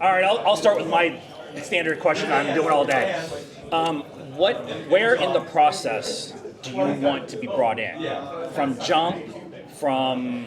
All right, I'll start with my standard question I'm doing all day. Where in the process do you want to be brought in? From jump, from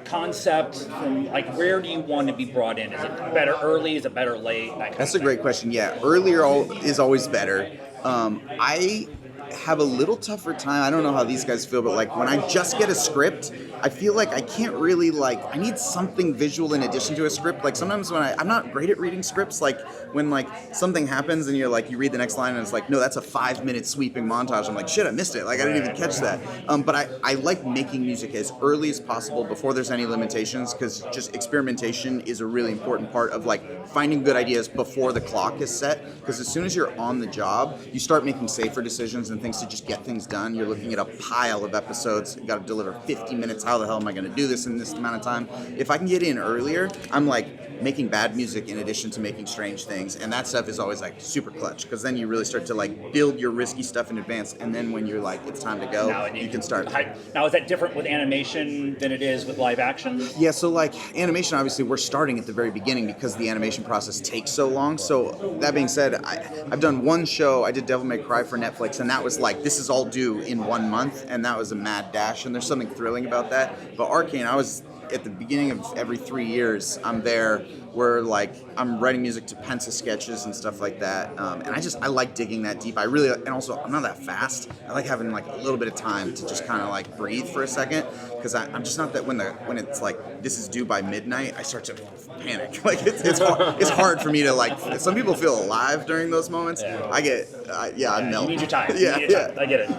concept, from like where do you want to be brought in? Is it better early? Is it better late? That's a great question. Yeah, earlier is always better. I have a little tougher time. I don't know how these guys feel, but like when I just get a script, I feel like I can't really I need something visual in addition to a script. Like sometimes when I'm not great at reading scripts, like when like something happens and you're like, you read the next line and it's like, no, that's a 5-minute sweeping montage. I'm like, shit, I missed it. Like I didn't even catch that. But I like making music as early as possible before there's any limitations, because just experimentation is a really important part of like finding good ideas before the clock is set. Because as soon as you're on the job, you start making safer decisions and things to just get things done. You're looking at a pile of episodes. You got to deliver 50 minutes. How the hell am I going to do this in this amount of time? If I can get in earlier, I'm like making bad music in addition to making strange things, and that stuff is always like super clutch, because then you really start to like build your risky stuff in advance, and then when you're like it's time to go, you can start. Now, is that different with animation than it is with live action? Yeah, so like animation, obviously we're starting at the very beginning because the animation process takes so long. So that being said, I've done one show. I did Devil May Cry for Netflix, and that was like, this is all due in 1 month, and that was a mad dash, and there's something thrilling about that. But Arcane, I was at the beginning of every 3 years, I'm there where like I'm writing music to pencil sketches and stuff like that, and I like digging that deep. And also I'm not that fast. I like having like a little bit of time to just kind of like breathe for a second, because I'm just not that when it's like this is due by midnight, I start to panic. Like it's hard for me to like. Some people feel alive during those moments. Yeah. I melt. You need your time. Yeah. I get it.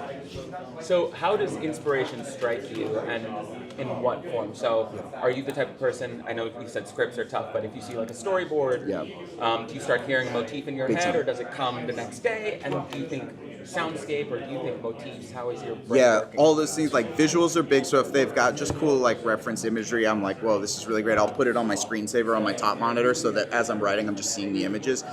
So how does inspiration strike you, and in what form? So are you the type of person, I know you said scripts are tough, but if you see like a storyboard, do you start hearing a motif in your head, or does it come the next day? And do you think soundscape, or do you think motifs? How is your brain working? All those things, like visuals are big, so if they've got just cool like reference imagery, I'm like, whoa, this is really great. I'll put it on my screensaver on my top monitor so that as I'm writing, I'm just seeing the images.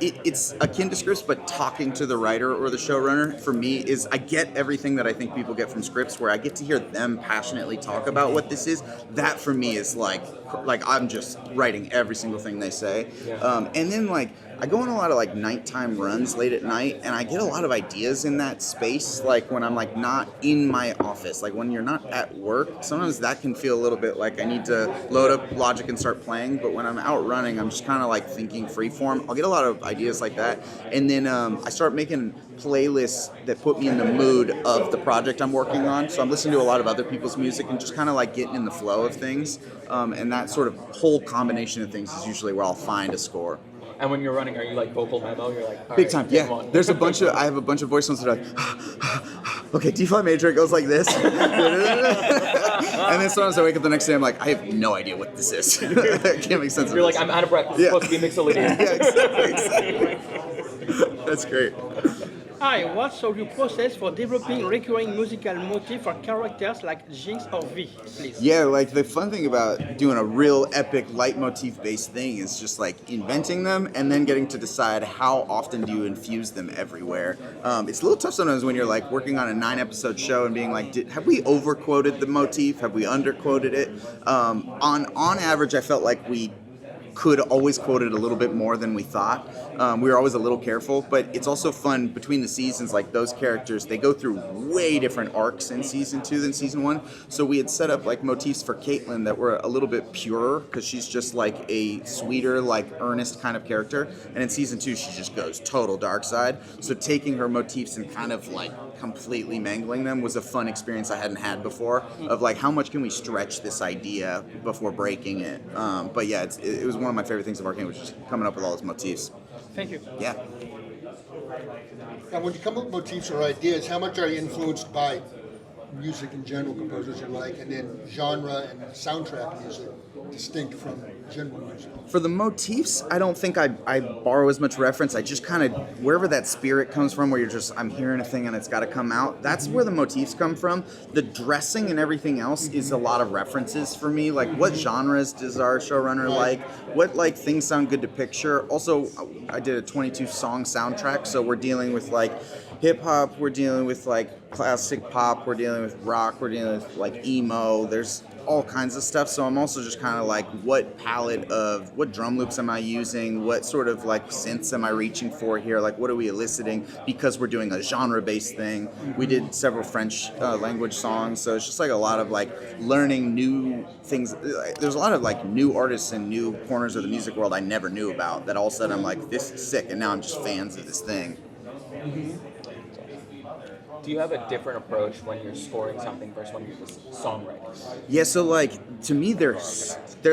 It's akin to scripts, but talking to the writer or the showrunner for me is, I get everything that I think people get from scripts, where I get to hear them passionately talk about what this is. That for me is like I'm just writing every single thing they say. And then like I go on a lot of like nighttime runs late at night, and I get a lot of ideas in that space, like when I'm like not in my office. Like when you're not at work, sometimes that can feel a little bit like I need to load up Logic and start playing, but when I'm out running, I'm just kind of like thinking freeform. I'll get a lot of ideas like that, and then I start making playlists that put me in the mood of the project I'm working on. So I'm listening to a lot of other people's music and just kind of like getting in the flow of things, and that sort of whole combination of things is usually where I'll find a score. And when you're running, are you like vocal memo? You're like, big time, yeah. There's I have a bunch of voice notes that are like, okay, D flat major, it goes like this. And then sometimes I wake up the next day, I'm like, I have no idea what this is. I can't make sense of it. You're like, I'm out of breath. It's supposed to be mixolydian. Exactly. That's great. Hi, what's your process for developing recurring musical motif for characters like Jinx or V, please? Yeah, like the fun thing about doing a real epic leitmotif-based thing is just like inventing them and then getting to decide how often do you infuse them everywhere. It's a little tough sometimes when you're like working on a 9-episode show and being like, have we over-quoted the motif? Have we under-quoted it? On average, I felt like we could always quote it a little bit more than we thought. We were always a little careful, but it's also fun between the seasons. Like those characters, they go through way different arcs in season 2 than season 1. So we had set up like motifs for Caitlin that were a little bit purer, because she's just like a sweeter, like earnest kind of character. And in season 2, she just goes total dark side. So taking her motifs and kind of like completely mangling them was a fun experience I hadn't had before, of like how much can we stretch this idea before breaking it. But yeah, it was one of my favorite things of Arcane, was just coming up with all those motifs. Thank you. Yeah. Now, when you come up with motifs or ideas, how much are you influenced by music in general, composers you like, and then genre and soundtrack music distinct from general music? For the motifs, I don't think I borrow as much reference. I just kind of, wherever that spirit comes from, where you're just, I'm hearing a thing and it's got to come out, that's where the motifs come from. The dressing and everything else is a lot of references for me. Like, what genres does our showrunner like? What, like, things sound good to picture? Also, I did a 22-song soundtrack, so we're dealing with, like, hip-hop, we're dealing with, like, classic pop, we're dealing with rock, we're dealing with, like, emo. There's all kinds of stuff. So I'm also just kind of like, what drum loops am I using? What sort of like synths am I reaching for here? Like, what are we eliciting? Because we're doing a genre-based thing. We did several French language songs, so it's just like a lot of like learning new things. There's a lot of like new artists and new corners of the music world I never knew about that all of a sudden I'm like, this is sick, and now I'm just fans of this thing. Do you have a different approach when you're scoring something versus when you're just songwriting? Yeah, so like to me they're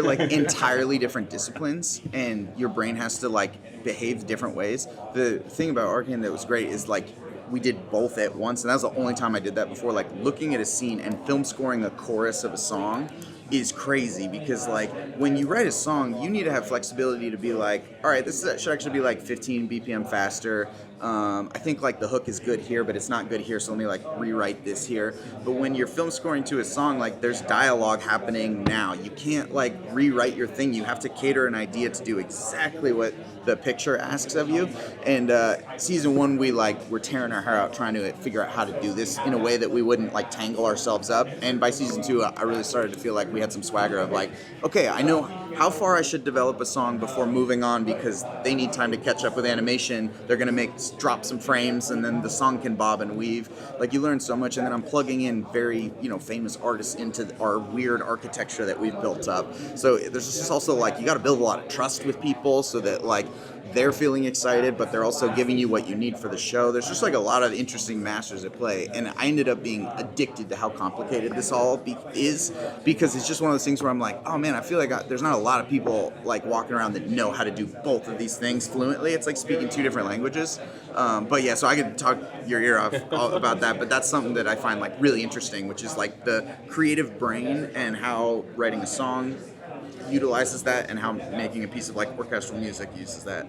like entirely different disciplines, and your brain has to like behave different ways. The thing about Arcane that was great is like we did both at once, and that was the only time I did that before. Like looking at a scene and film scoring a chorus of a song is crazy, because like when you write a song, you need to have flexibility to be like, all right, should actually be like 15 BPM faster. I think like the hook is good here, but it's not good here, so let me like rewrite this here. But when you're film scoring to a song, like there's dialogue happening now. You can't like rewrite your thing. You have to cater an idea to do exactly what the picture asks of you. And season 1, we're tearing our hair out trying to figure out how to do this in a way that we wouldn't like tangle ourselves up. And by season 2, I really started to feel like we had some swagger of like, okay, I know how far I should develop a song before moving on, because they need time to catch up with animation. They're gonna drop some frames, and then the song can bob and weave. Like you learn so much, and then I'm plugging in very famous artists into our weird architecture that we've built up. So there's just also like you got to build a lot of trust with people so that like they're feeling excited, but they're also giving you what you need for the show. There's just like a lot of interesting masters at play, and I ended up being addicted to how complicated this all is, because it's just one of those things where I'm like, oh man, I feel like there's not a lot of people like walking around that know how to do both of these things fluently. It's like speaking 2 different languages. But yeah, so I could talk your ear off about that, but that's something that I find like really interesting, which is like the creative brain and how writing a song utilizes that, and how making a piece of like orchestral music uses that.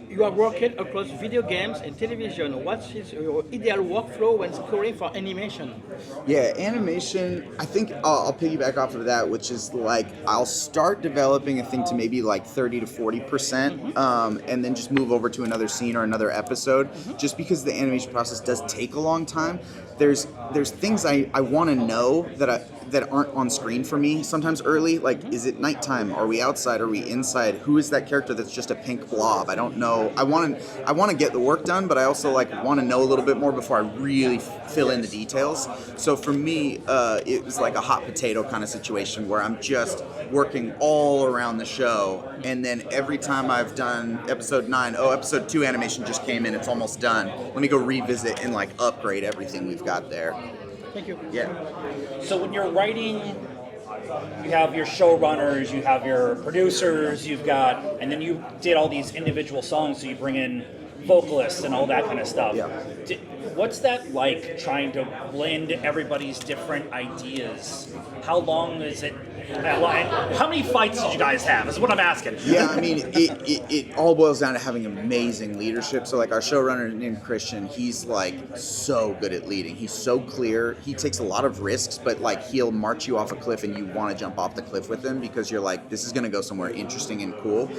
You are working across video games and television. What is your ideal workflow when scoring for animation? Yeah, animation, I think I'll piggyback off of that, which is like I'll start developing a thing to maybe like 30 to 40%, and then just move over to another scene or another episode, just because the animation process does take a long time. There's things I want to know that aren't on screen for me sometimes early. Like, is it nighttime? Are we outside? Are we inside? Who is that character that's just a pink blob? I don't know. I want to get the work done, but I also like want to know a little bit more before I really fill in the details. So for me, it was like a hot potato kind of situation where I'm just working all around the show, and then every time I've done episode 9, episode 2 animation just came in, it's almost done. Let me go revisit and like upgrade everything we've got there. Thank you. Yeah. So when you're writing, you have your showrunners, you have your producers, and then you did all these individual songs, so you bring in vocalists and all that kind of stuff. Yeah. What's that like, trying to blend everybody's different ideas? How long is it? How many fights did you guys have, is what I'm asking. Yeah, I mean, it all boils down to having amazing leadership. So like our showrunner named Christian, he's like so good at leading. He's so clear. He takes a lot of risks, but like he'll march you off a cliff and you want to jump off the cliff with him, because you're like, this is going to go somewhere interesting and cool.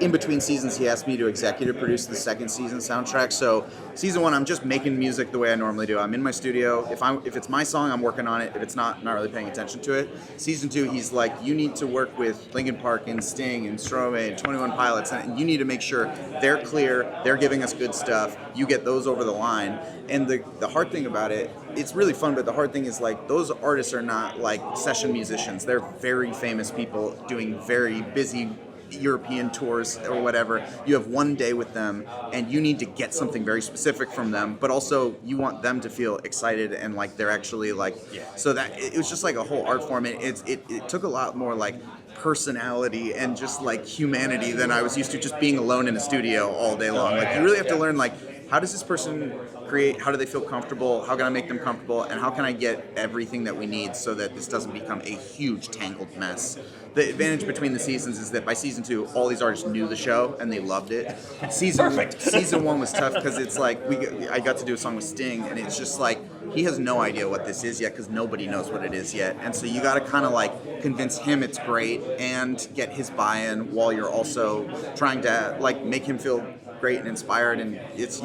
In between seasons, he asked me to executive produce the second season soundtrack. So season 1, I'm just making music the way I normally do. I'm in my studio. If it's my song, I'm working on it. If it's not, I'm not really paying attention to it. Season 2, he's like, you need to work with Linkin Park and Sting and Stromae and 21 Pilots, and you need to make sure they're clear, they're giving us good stuff, you get those over the line. And the hard thing about it, it's really fun, but the hard thing is like those artists are not like session musicians. They're very famous people doing very busy European tours or whatever. You have one day with them, and you need to get something very specific from them, but also you want them to feel excited and like they're actually like, so that it was just like a whole art form. It took a lot more like personality and just like humanity than I was used to, just being alone in a studio all day long. Like you really have to learn like, how does this person create? How do they feel comfortable? How can I make them comfortable? And how can I get everything that we need so that this doesn't become a huge tangled mess? The advantage between the seasons is that by season 2, all these artists knew the show and they loved it. Season 1 was tough because it's like I got to do a song with Sting, and it's just like he has no idea what this is yet because nobody knows what it is yet. And so you got to kind of like convince him it's great and get his buy-in while you're also trying to like make him feel great and inspired. And it's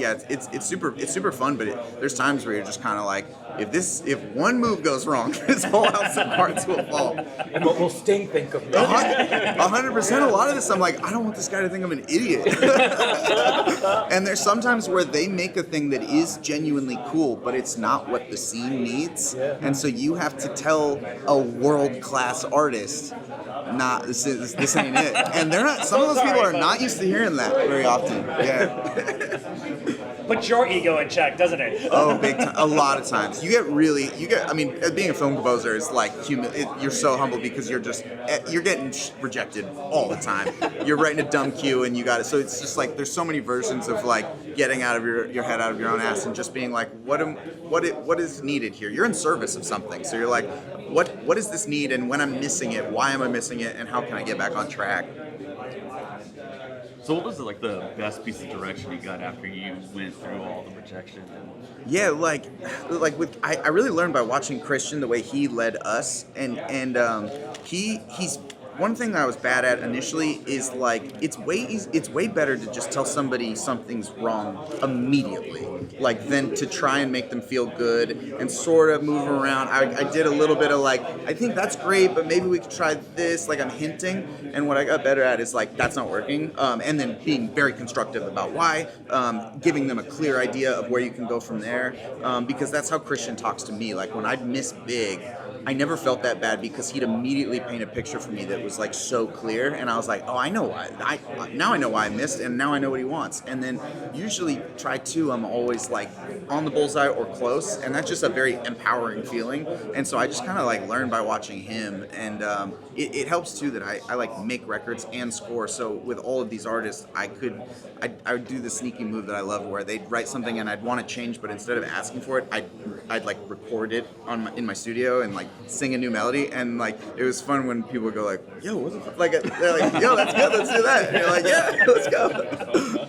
super fun, but there's times where you're just kind of like, if one move goes wrong, this whole house of cards will fall. And what will Sting think of me? 100%. A lot of this, I'm like, I don't want this guy to think I'm an idiot. And there's sometimes where they make a thing that is genuinely cool, but it's not what the scene needs. And so you have to tell a world-class artist, nah, this ain't it. And they're not. Some of those people are not used to hearing that very often. Yeah. Puts your ego in check, doesn't it? Oh, big time. A lot of times. I mean, being a film composer is like, you're so humble because you're getting rejected all the time. You're writing a dumb cue and you got it. So it's just like, there's so many versions of like getting out of your head out of your own ass and just being like, what is needed here? You're in service of something. So you're like, what does this need? And when I'm missing it, why am I missing it? And how can I get back on track? So what was the best piece of direction you got after you went through all the rejection? Yeah, I really learned by watching Christian the way he led us, and he's one thing that I was bad at initially is like it's way better to just tell somebody something's wrong immediately, like than to try and make them feel good and sort of move them around. I did a little bit of like, I think that's great, but maybe we could try this. Like I'm hinting, and what I got better at is like that's not working, and then being very constructive about why, giving them a clear idea of where you can go from there, because that's how Christian talks to me. Like when I'd miss big, I never felt that bad because he'd immediately paint a picture for me that was like so clear, and I was like, oh, I know why. Now I know why I missed, and now I know what he wants. And then usually try two, I'm always like on the bullseye or close, and that's just a very empowering feeling. And so I just kind of like learned by watching him, and it helps too that I like make records and score. So with all of these artists, I would do the sneaky move that I love, where they'd write something and I'd want to change, but instead of asking for it, I'd like record it in my studio and like sing a new melody. And like it was fun when people would go like, yo, what the fuck? Like they're like, yo, that's good, let's do that. And you're like, yeah, let's go.